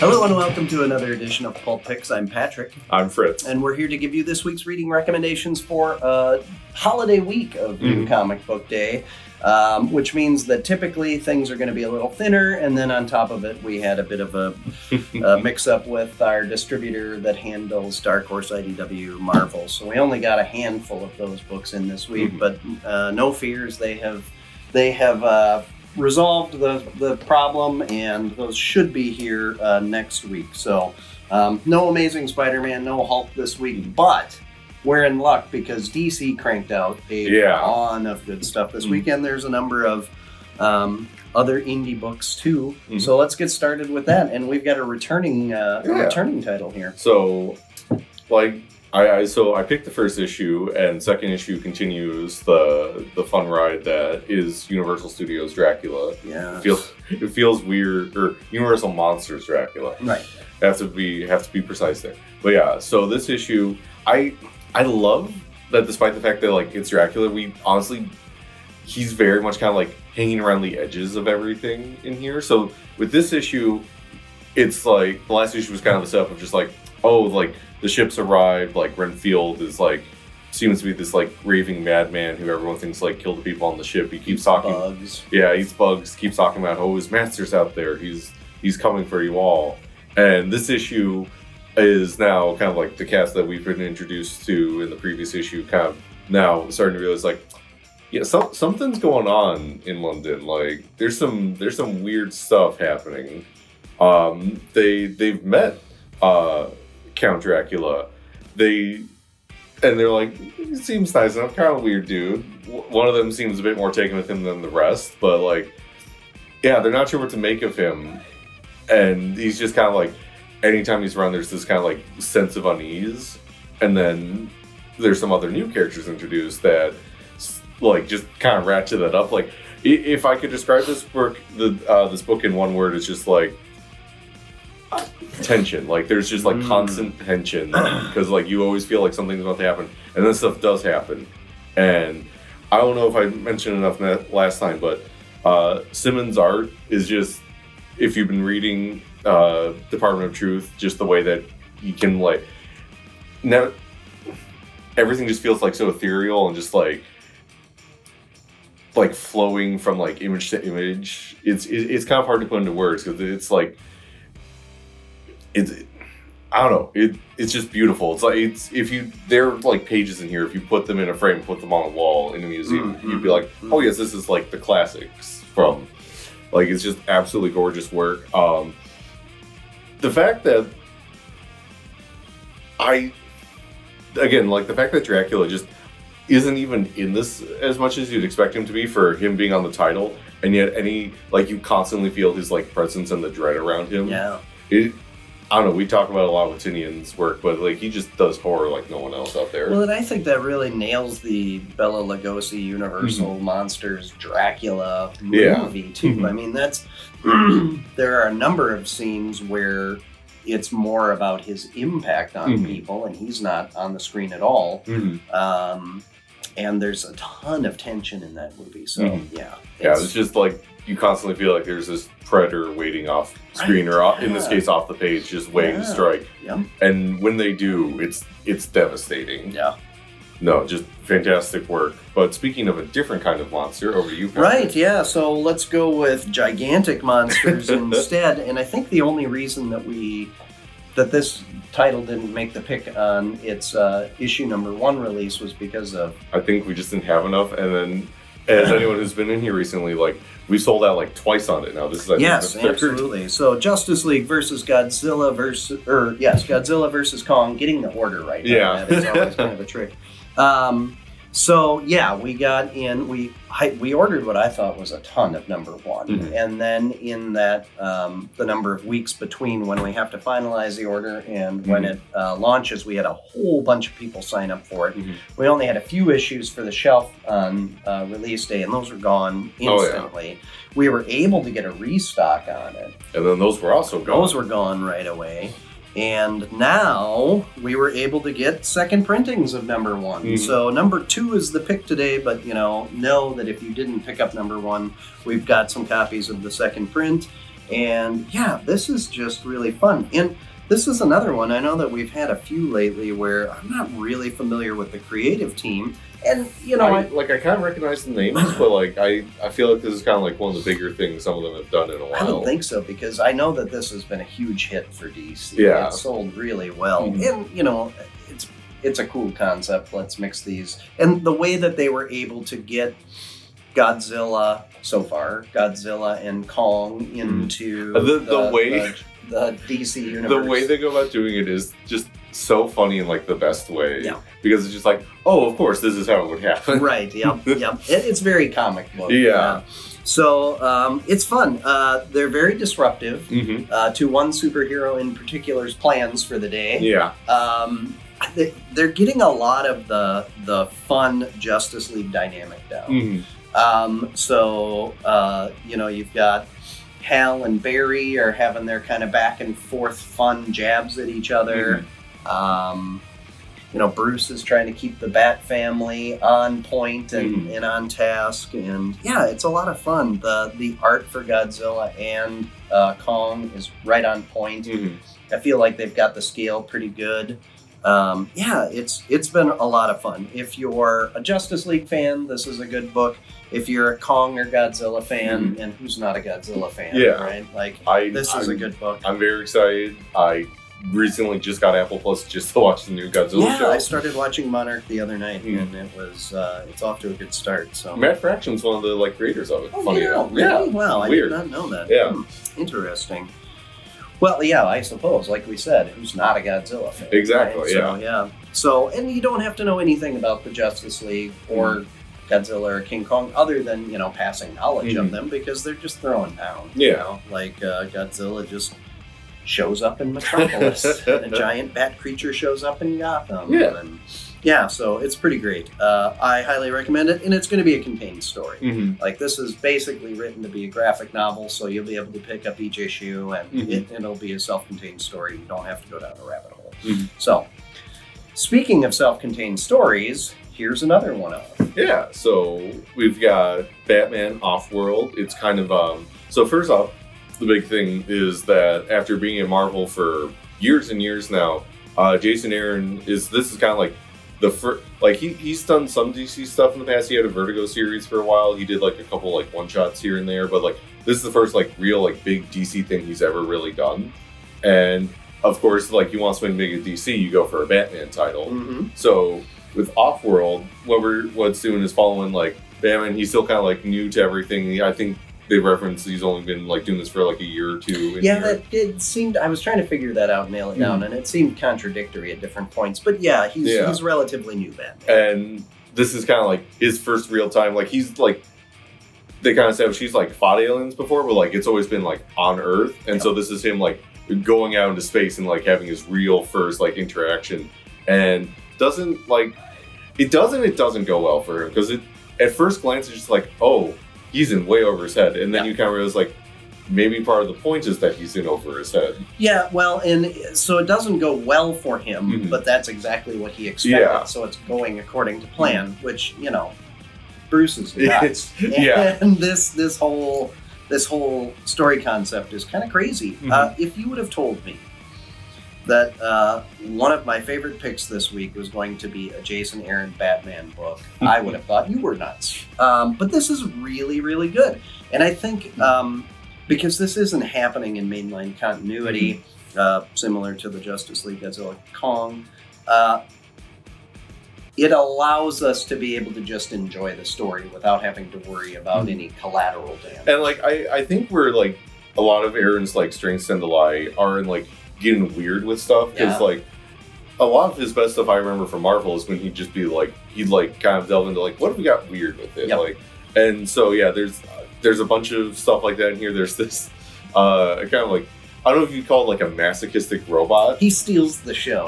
Hello and welcome to another edition of Pulp Picks. I'm Patrick. I'm Fritz. And we're here to give you this week's reading recommendations for a holiday week of New Comic Book Day, which means that typically things are going to be a little thinner, and then on top of it we had a bit of a mix-up with our distributor that handles Dark Horse, IDW, Marvel. So we only got a handful of those books in this week, but no fears, they have resolved the problem, and those should be here next week. So no Amazing Spider-Man, no Hulk this week, but we're in luck because DC cranked out a ton of good stuff this weekend. There's a number of other indie books too. So let's get started with that. And we've got a returning title here. So, I picked the first issue, and second issue continues the fun ride that is Universal Studios Dracula. Yeah, it feels weird, or Universal Monsters Dracula. Right. Have to be precise there. But yeah, so this issue, I love that despite the fact that it's Dracula, he's very much kind of hanging around the edges of everything in here. So with this issue, it's the last issue was kind of a setup of just the ship's arrived, Renfield is seems to be this raving madman who everyone thinks killed the people on the ship. He keeps talking bugs. Yeah, eats bugs, keeps talking about his master's out there. He's coming for you all. And this issue is now kind of the cast that we've been introduced to in the previous issue, kind of now starting to realize something's going on in London. There's some weird stuff happening. They've met Count Dracula. They're he seems nice enough, kind of weird dude. One of them seems a bit more taken with him than the rest, but they're not sure what to make of him. And he's just kind of anytime he's around, there's this kind of sense of unease. And then there's some other new characters introduced that just kind of ratchet that up. If I could describe this book, this book in one word, it's just tension. There's just constant tension because you always feel something's about to happen, and then stuff does happen. And I don't know if I mentioned enough last time, but Simmons' art is just, if you've been reading Department of Truth, just the way that you can now everything just feels so ethereal and just flowing from image to image. It's kind of hard to put into words because I don't know. It's just beautiful. There are pages in here. If you put them in a frame, put them on a wall in a museum, you'd be oh yes, this is the classics from. It's just absolutely gorgeous work. The fact that the fact that Dracula just isn't even in this as much as you'd expect him to be for him being on the title, and yet you constantly feel his presence and the dread around him. Yeah. I don't know, we talk about a lot with Tinian's work, but he just does horror like no one else out there. Well, and I think that really nails the Bela Lugosi Universal Monsters Dracula movie too. I mean, that's there are a number of scenes where it's more about his impact on people, and he's not on the screen at all. And there's a ton of tension in that movie. So it's just you constantly feel there's this predator waiting off screen, or in this case off the page, just waiting to strike. Yeah. And when they do, it's devastating. Yeah. No, just fantastic work. But speaking of a different kind of monster, over to you, Patrick. Right, yeah. So let's go with gigantic monsters instead. And I think the only reason that this title didn't make the pick on its issue number 1 release was because of... I think we just didn't have enough, and then as anyone who's been in here recently, we sold out twice on it now. This is yes, absolutely. So Justice League versus Godzilla Godzilla versus Kong. Getting the order right. Yeah, that is always kind of a trick. We got in. We ordered what I thought was a ton of number 1, and then in that the number of weeks between when we have to finalize the order and when it launches, we had a whole bunch of people sign up for it. We only had a few issues for the shelf on release day, and those were gone instantly. We were able to get a restock on it, and then those were also gone. Those were gone right away. And now we were able to get second printings of number 1. So number 2 is the pick today, but know that if you didn't pick up number 1, we've got some copies of the second print. And yeah, this is just really fun. And this is another one. I know that we've had a few lately where I'm not really familiar with the creative team. And, you know, I kind of recognize the names, but like I feel like this is kind of like one of the bigger things some of them have done in a while. I don't think so, because I know that this has been a huge hit for DC. Yeah. It sold really well. Mm-hmm. And, you know, it's a cool concept. Let's mix these. And the way that they were able to get Godzilla and Kong into the DC universe. The way they go about doing it is just so funny in like the best way. Yeah. Because it's just like, oh, of course, this is how it would happen. Right. Yep. It's very comic book. Yeah. So it's fun. They're very disruptive to one superhero in particular's plans for the day. Yeah. They're getting a lot of the fun Justice League dynamic down. So you know, you've got Hal and Barry are having their kind of back and forth fun jabs at each other. You know, Bruce is trying to keep the Bat family on point and on task, and yeah, it's a lot of fun. The art for Godzilla and Kong is right on point. I feel like they've got the scale pretty good. Yeah, it's been a lot of fun. If you're a Justice League fan, this is a good book. If you're a Kong or Godzilla fan, and who's not a Godzilla fan, right? Like, this is a good book. I'm very excited. I recently just got Apple Plus just to watch the new Godzilla show. I started watching Monarch the other night, and it was it's off to a good start. So Matt Fraction's one of the like creators of it. Oh, Funny yeah, really? Yeah. Wow, Weird. I did not know that. Yeah. Interesting. Well, yeah, I suppose, like we said, who's not a Godzilla fan? Exactly, right? So, yeah. So, and you don't have to know anything about the Justice League or Godzilla or King Kong other than, you know, passing knowledge of them, because they're just throwing down. Yeah. You know? Like Godzilla just shows up in Metropolis, and a giant bat creature shows up in Gotham. Yeah. And, yeah, so it's pretty great. I highly recommend it, and it's going to be a contained story. Like, this is basically written to be a graphic novel, so you'll be able to pick up each issue, and it'll be a self-contained story. You don't have to go down a rabbit hole. So, speaking of self-contained stories, here's another one of them. Yeah, so we've got Batman Off-World. It's kind of, so first off, the big thing is that after being in Marvel for years and years now, Jason Aaron this is kind of like he's done some DC stuff in the past. He had a Vertigo series for a while. He did like a couple like one-shots here and there, but like this is the first like real like big DC thing he's ever really done. And of course, like you want something big at DC, you go for a Batman title. So with Off-World, what's doing is following like Batman. He's still kind of like new to everything. I think they reference he's only been like doing this for like a year or two. It seemed, I was trying to figure that out and nail it down, and it seemed contradictory at different points. But yeah, he's relatively new Batman. And this is kind of like his first real time. Like he's like, they kind of said she's like fought aliens before, but like it's always been like on Earth, and so this is him like going out into space and like having his real first like interaction, and it doesn't go well for him, because at first glance it's just like, oh, he's in way over his head, and then you kind of realize like maybe part of the point is that he's in over his head. Yeah, well, and so it doesn't go well for him, but that's exactly what he expected. Yeah. So it's going according to plan, which, you know, Bruce is nuts. Yeah. And this whole story concept is kind of crazy. If you would have told me that one of my favorite picks this week was going to be a Jason Aaron Batman book, I would have thought you were nuts. But this is really, really good. And I think because this isn't happening in mainline continuity, similar to the Justice League Godzilla Kong, it allows us to be able to just enjoy the story without having to worry about any collateral damage. And like I think we're like a lot of Aaron's like strengths tend to lie are in like getting weird with stuff, because like a lot of his best stuff I remember from Marvel is when he'd just be like, he'd like kind of delve into like, what if we got weird with it? Like, and so yeah, there's a bunch of stuff like that in here. There's this kind of like, I don't know if you'd call it like a masochistic robot. He steals the show.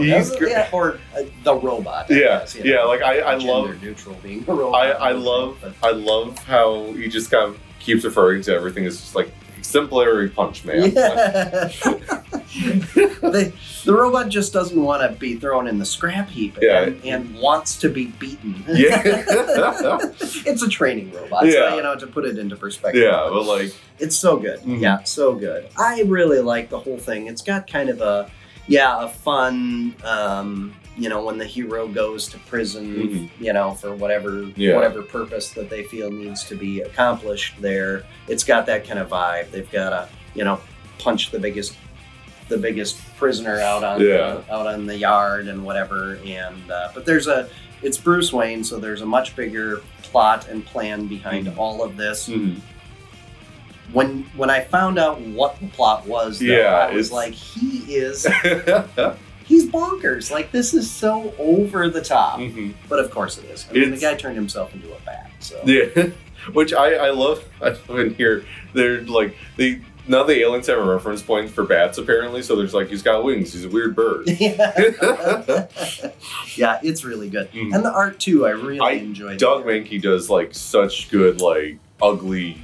Or the robot. I guess, you know, like I love gender neutral being a robot. I love how he just kind of keeps referring to everything as just like exemplary punch man. The robot just doesn't want to be thrown in the scrap heap and wants to be beaten. Yeah. It's a training robot, so, to put it into perspective. Yeah, but like... It's so good. Mm-hmm. Yeah, so good. I really like the whole thing. It's got kind of a fun... when the hero goes to prison, for whatever purpose that they feel needs to be accomplished there, it's got that kind of vibe. They've got to, punch the biggest prisoner out on the yard and whatever. And but it's Bruce Wayne, so there's a much bigger plot and plan behind all of this. Mm-hmm. When I found out what the plot was, though, I was like, he's bonkers. Like, this is so over the top. Mm-hmm. But of course it is. I mean, the guy turned himself into a bat. So. Yeah, which I love. I love in here. They're like, none of the aliens have a reference point for bats, apparently. So there's like, he's got wings. He's a weird bird. Yeah, it's really good. Mm-hmm. And the art, too, I really enjoyed. Doug Mankey does, like, such good, like, ugly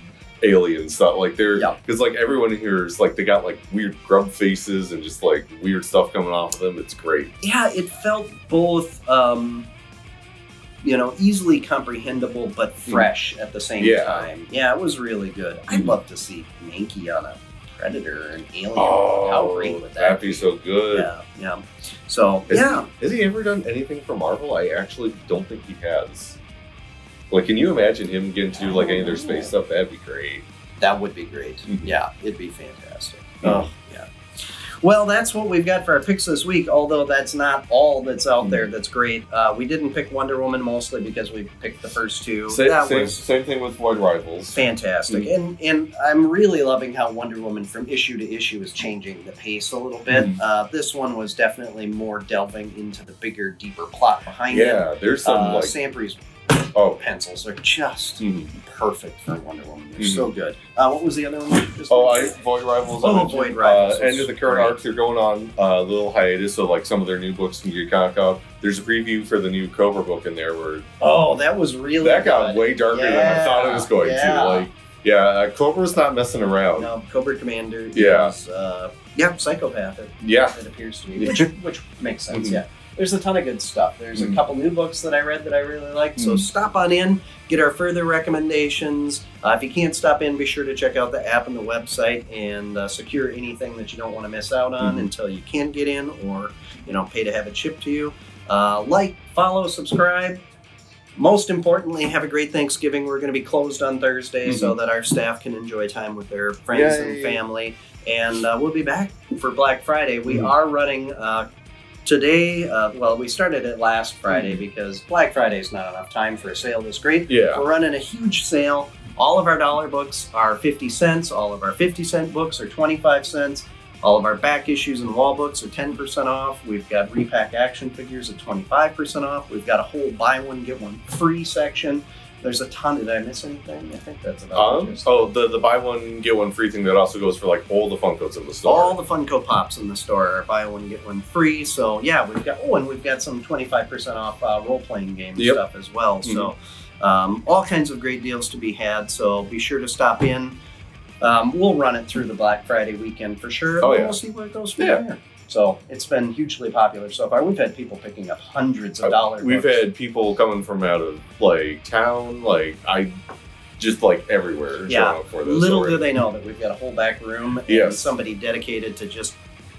alien stuff. Like, they're... Because, like, everyone here is, like, they got, like, weird grub faces and just, like, weird stuff coming off of them. It's great. Yeah, it felt both, easily comprehensible but fresh at the same time. Yeah, it was really good. I'd love to see Mankey on a Predator or an Alien. Oh, how great would that that'd be so good. Yeah. So, Has he ever done anything for Marvel? I actually don't think he has. Like, can you imagine him getting to do, like, any of their space stuff? That'd be great. That would be great. Mm-hmm. Yeah, it'd be fantastic. Oh. Yeah. Well, that's what we've got for our picks this week, although that's not all that's out there that's great. We didn't pick Wonder Woman mostly because we picked the first two. Same thing with Void Rivals. Fantastic. Mm-hmm. And I'm really loving how Wonder Woman from issue to issue is changing the pace a little bit. Mm-hmm. This one was definitely more delving into the bigger, deeper plot behind it. Yeah, there's some like... Sampry's pencils are just perfect for Wonder Woman. They're so good. What was the other one? Void Rivals. Void Rivals. End of the current arc, they're going on a little hiatus, so like some of their new books can get caught up. There's a preview for the new Cobra book in there where... Oh, that was really That got way darker than I thought it was going to. Like, Cobra's not messing around. No, Cobra Commander is, psychopath. It appears to be, which makes sense, There's a ton of good stuff. There's a couple new books that I read that I really liked. So stop on in, get our further recommendations. If you can't stop in, be sure to check out the app and the website and secure anything that you don't want to miss out on until you can get in or, pay to have it shipped to you. Like, follow, subscribe. Most importantly, have a great Thanksgiving. We're going to be closed on Thursday so that our staff can enjoy time with their friends and family. And we'll be back for Black Friday. We are running... Today, we started it last Friday because Black Friday is not enough time for a sale this great. Yeah. We're running a huge sale. All of our dollar books are 50 cents. All of our 50-cent books are 25 cents. All of our back issues and wall books are 10% off. We've got repack action figures at 25% off. We've got a whole buy one, get one free section. There's a ton. Did I miss anything? I think that's about it. The buy one, get one free thing that also goes for like all the Funkos in the store. All the Funko Pops in the store are buy one, get one free. So we've got some 25% off role-playing game stuff as well. So all kinds of great deals to be had. So be sure to stop in. We'll run it through the Black Friday weekend for sure. We'll see where it goes from there. So it's been hugely popular so far. We've had people picking up hundreds of dollars. We've had people coming from out of town, everywhere. Yeah. Up for this. Little do they know that we've got a whole back room and somebody dedicated to just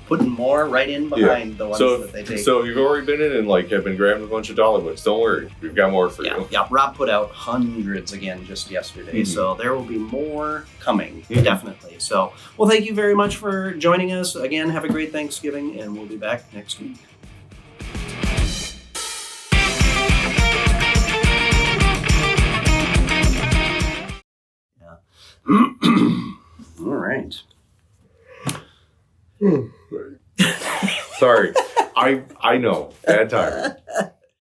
putting more right in behind the ones that they take. So you've already been in and have been grabbing a bunch of dollar books. Don't worry, we've got more for you. Yeah. Rob put out hundreds again just yesterday, so there will be more coming, definitely. So, thank you very much for joining us. Again, have a great Thanksgiving, and we'll be back next week. All right. Sorry. I know. Bad time.